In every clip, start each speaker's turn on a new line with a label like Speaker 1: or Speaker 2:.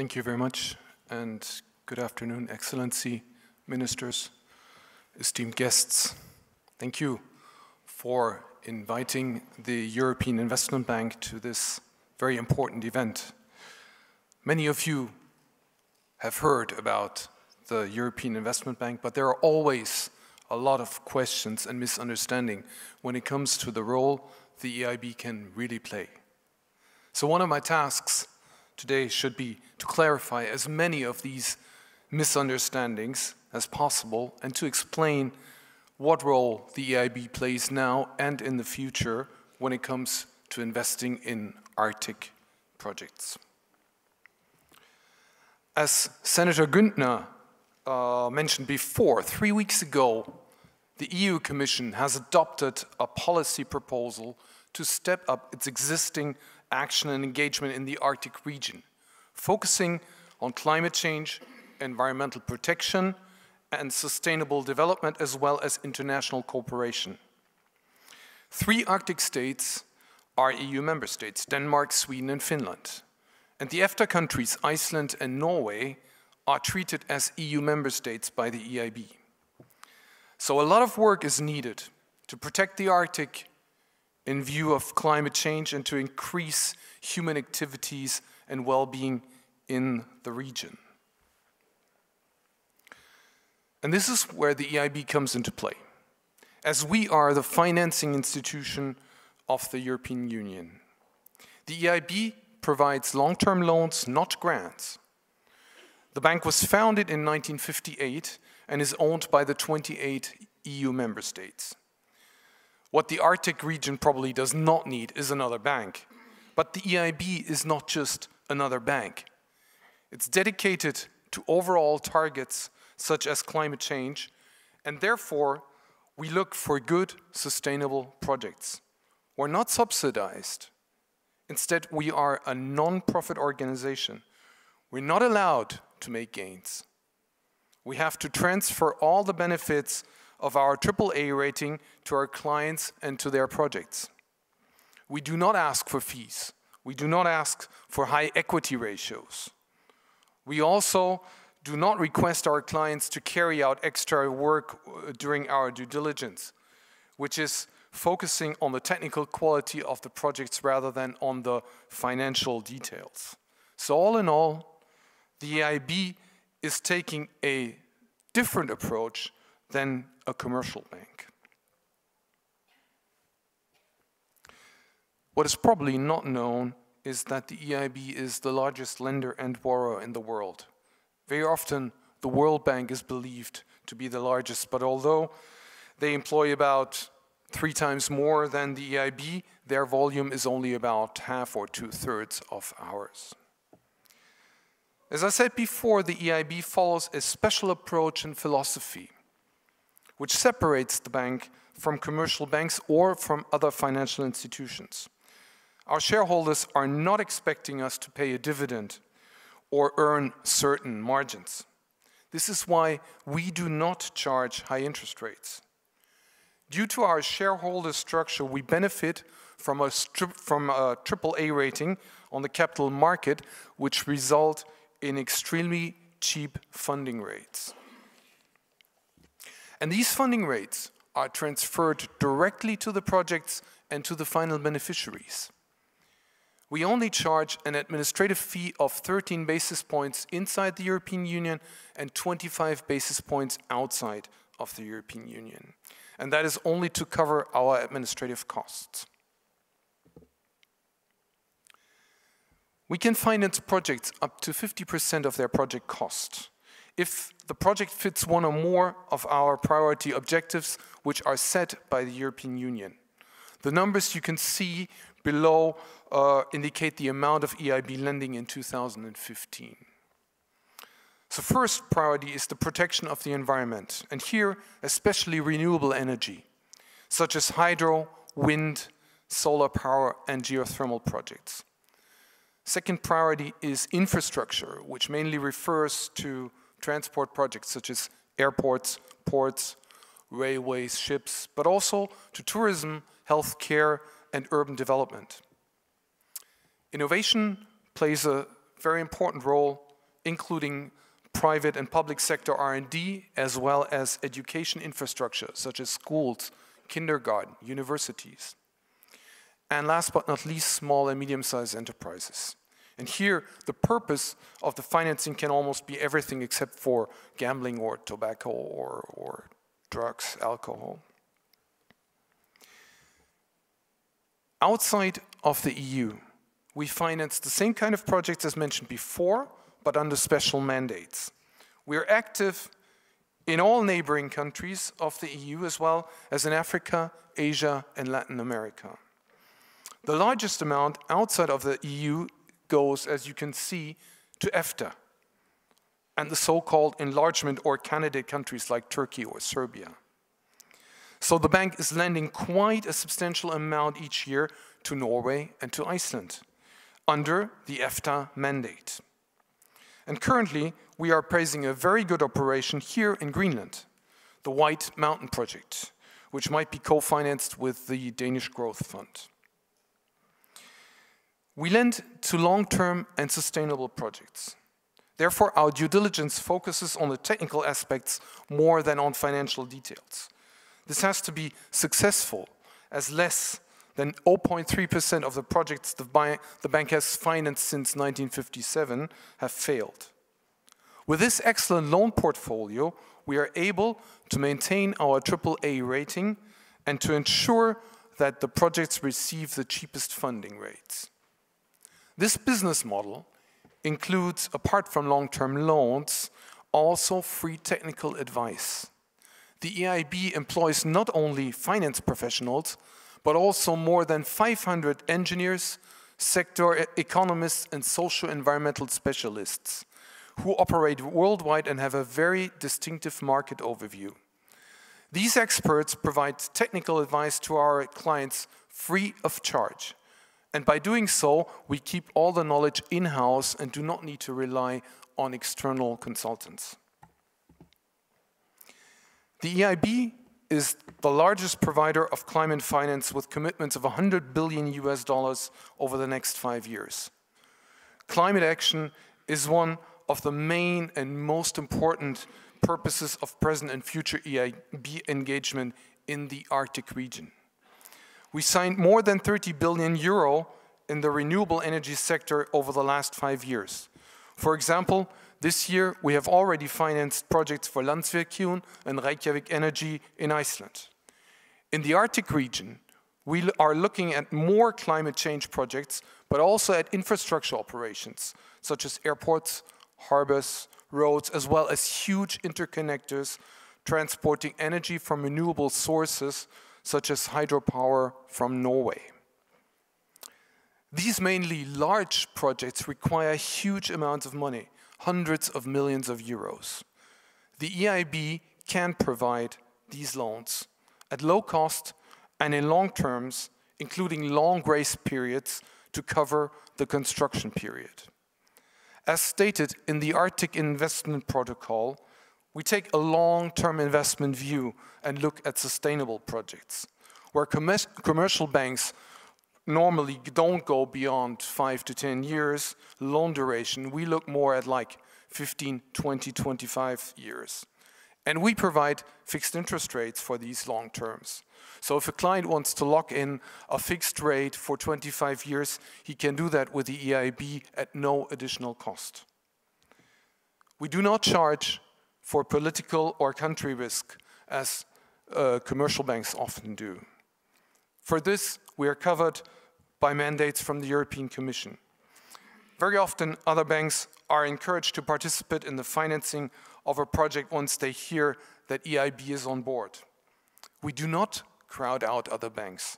Speaker 1: Thank you very much, and good afternoon, Excellency, Ministers, esteemed guests. Thank you for inviting the European Investment Bank to this very important event. Many of you have heard about the European Investment Bank, but there are always a lot of questions and misunderstanding when it comes to the role the EIB can really play. So one of my tasks today should be to clarify as many of these misunderstandings as possible and to explain what role the EIB plays now and in the future when it comes to investing in Arctic projects. As Senator Günther mentioned before, 3 weeks ago, the EU Commission has adopted a policy proposal to step up its existing action and engagement in the Arctic region, focusing on climate change, environmental protection, and sustainable development, as well as international cooperation. 3 Arctic states are EU member states: Denmark, Sweden, and Finland. And the EFTA countries, Iceland and Norway, are treated as EU member states by the EIB. So a lot of work is needed to protect the Arctic in view of climate change and to increase human activities and well-being in the region. And this is where the EIB comes into play, as we are the financing institution of the European Union. The EIB provides long-term loans, not grants. The bank was founded in 1958 and is owned by the 28 EU member states. What the Arctic region probably does not need is another bank. But the EIB is not just another bank. It's dedicated to overall targets such as climate change, and therefore we look for good, sustainable projects. We're not subsidized. Instead, we are a non-profit organization. We're not allowed to make gains. We have to transfer all the benefits of our AAA rating to our clients and to their projects. We do not ask for fees. We do not ask for high equity ratios. We also do not request our clients to carry out extra work during our due diligence, which is focusing on the technical quality of the projects rather than on the financial details. So all in all, the EIB is taking a different approach than a commercial bank. What is probably not known is that the EIB is the largest lender and borrower in the world. Very often, the World Bank is believed to be the largest, but although they employ about 3 times more than the EIB, their volume is only about half or 2/3 of ours. As I said before, the EIB follows a special approach and philosophy, which separates the bank from commercial banks or from other financial institutions. Our shareholders are not expecting us to pay a dividend or earn certain margins. This is why we do not charge high interest rates. Due to our shareholder structure, we benefit from a AAA rating on the capital market, which result in extremely cheap funding rates. And these funding rates are transferred directly to the projects and to the final beneficiaries. We only charge an administrative fee of 13 basis points inside the European Union and 25 basis points outside of the European Union. And that is only to cover our administrative costs. We can finance projects up to 50% of their project cost if the project fits one or more of our priority objectives, which are set by the European Union. The numbers you can see below indicate the amount of EIB lending in 2015. So first priority is the protection of the environment, and here especially renewable energy, such as hydro, wind, solar power, and geothermal projects. Second priority is infrastructure, which mainly refers to transport projects such as airports, ports, railways, ships, but also to tourism, healthcare, and urban development. Innovation plays a very important role including private and public sector R&D, as well as education infrastructure, such as schools, kindergarten, universities. And last but not least, small and medium-sized enterprises. And here, the purpose of the financing can almost be everything except for gambling or tobacco or drugs, alcohol. Outside of the EU, we finance the same kind of projects as mentioned before, but under special mandates. We are active in all neighboring countries of the EU, as well as in Africa, Asia, and Latin America. The largest amount outside of the EU goes, as you can see, to EFTA and the so-called enlargement or candidate countries like Turkey or Serbia. So the bank is lending quite a substantial amount each year to Norway and to Iceland under the EFTA mandate. And currently, we are praising a very good operation here in Greenland, the White Mountain Project, which might be co-financed with the Danish Growth Fund. We lend to long-term and sustainable projects. Therefore, our due diligence focuses on the technical aspects more than on financial details. This has to be successful, as less than 0.3% of the projects the bank has financed since 1957 have failed. With this excellent loan portfolio, we are able to maintain our AAA rating and to ensure that the projects receive the cheapest funding rates. This business model includes, apart from long-term loans, also free technical advice. The EIB employs not only finance professionals, but also more than 500 engineers, sector economists, and socio-environmental specialists who operate worldwide and have a very distinctive market overview. These experts provide technical advice to our clients free of charge. And by doing so, we keep all the knowledge in-house and do not need to rely on external consultants. The EIB is the largest provider of climate finance with commitments of $100 billion over the next 5 years. Climate action is one of the main and most important purposes of present and future EIB engagement in the Arctic region. We signed more than 30 billion euro in the renewable energy sector over the last 5 years. For example, this year we have already financed projects for Landsvirkjun and Reykjavik Energy in Iceland. In the Arctic region, we are looking at more climate change projects, but also at infrastructure operations, such as airports, harbors, roads, as well as huge interconnectors transporting energy from renewable sources, such as hydropower from Norway. These mainly large projects require huge amounts of money, hundreds of millions of euros. The EIB can provide these loans at low cost and in long terms, including long grace periods to cover the construction period. As stated in the Arctic Investment Protocol, we take a long-term investment view and look at sustainable projects, where commercial banks normally don't go beyond 5 to 10 years loan duration. We look more at like 15, 20, 25 years. And we provide fixed interest rates for these long terms. So if a client wants to lock in a fixed rate for 25 years, he can do that with the EIB at no additional cost. We do not charge for political or country risk, as commercial banks often do. For this, we are covered by mandates from the European Commission. Very often, other banks are encouraged to participate in the financing of a project once they hear that EIB is on board. We do not crowd out other banks,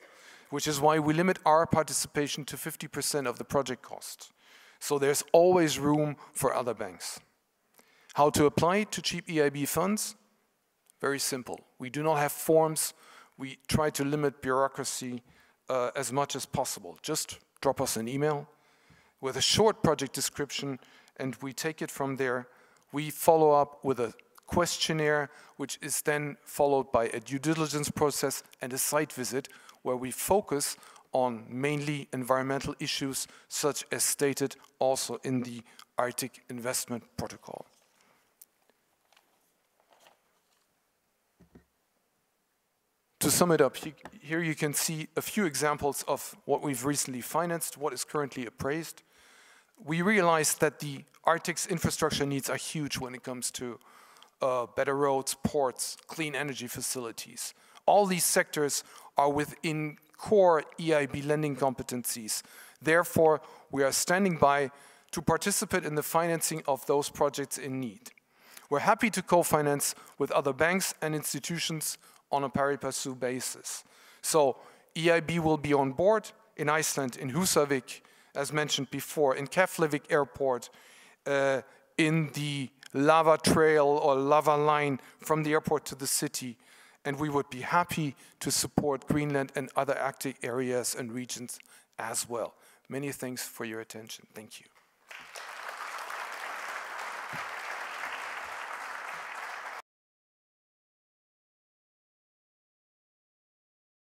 Speaker 1: which is why we limit our participation to 50% of the project cost. So there's always room for other banks. How to apply to cheap EIB funds? Very simple. We do not have forms. We try to limit bureaucracy as much as possible. Just drop us an email with a short project description, and we take it from there. We follow up with a questionnaire, which is then followed by a due diligence process and a site visit, where we focus on mainly environmental issues, such as stated also in the Arctic Investment Protocol. To sum it up, here you can see a few examples of what we've recently financed, what is currently appraised. We realized that the Arctic's infrastructure needs are huge when it comes to better roads, ports, clean energy facilities. All these sectors are within core EIB lending competencies. Therefore, we are standing by to participate in the financing of those projects in need. We're happy to co-finance with other banks and institutions on a pari passu basis. So EIB will be on board in Iceland, in Húsavík, as mentioned before, in Keflavik Airport, in the lava trail or lava line from the airport to the city, and we would be happy to support Greenland and other Arctic areas and regions as well. Many thanks for your attention. Thank you.